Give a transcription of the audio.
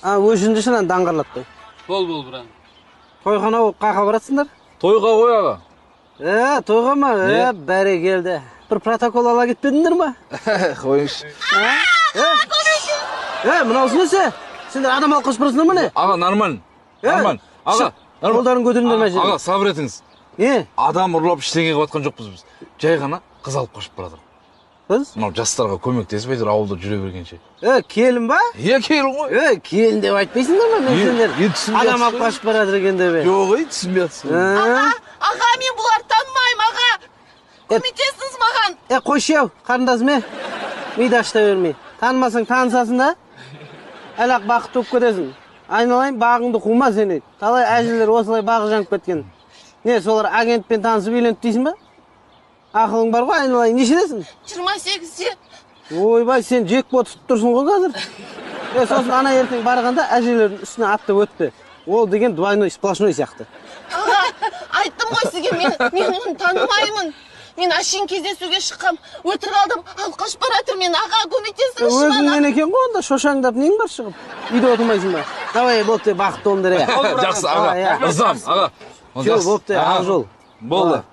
Өзүнчө шынан даңгырлап қой. Бол, брат. Тойхана болып қақа барасыңдар? Тойға қой аға. Тойға ма? Бәрі келді. Бір протокол ала кетпедіңдер ма? Қойыңыз. Мынаусы несі? Сендер адам алып қашып барасыңдар ма не? Аға, нормально. Нормально. Аға, қолдарын көтеріңдер ма аға, сабыр етіңіз. Адам ұрлап ештеңе қылып жоқпыз біз. Жай ғана қыз алып қашып барады. Қыз? Мынау жастарға көмектесіп әйтеуір ауылда жүре бергенше. Келін ба? Келін ғой. Келін деп айтпайсыңдар ма мен сендер? Адам алып қашып барады екен деп. Жоқ, түсінбей жатсың. Аға, мен бұларды танымаймын, аға. Көмектесіңіз маған. Қойшы ау, қарындасым, миды ашта бермей. Танымасаң танысасың да, әлақ бақыт топ кетесің. Айналайын, бағыңды қума сені. Талай әжелер осылай бағы жанып кеткен. Не, солар агентпен танысып үйленді дейсің ба? Ақылың бар ғой, айналайын, нешедесің? 28-де. Ойбай, сен жек ботып тұрсың ғой қазір. Сосын ана ертең барғанда әжелердің үстіне атты өтті. Ол деген двойной, сплошной сияқты. Аға, айттым ғой сізге, мен оны танымаймын. Мен ашын кездесуге шыққам, өтірік алдым, алып қашып баратыр мен, аға, көмектесіңізші маған. Өзіңнен екен ғой, онда шошаңдап нең бар шығып? Үйде отырмайсың ба? Давай, бопты, бақытты болыңдар. Жақсы, аға. Ырзам, аға. Бопты, ақ жол. Болды.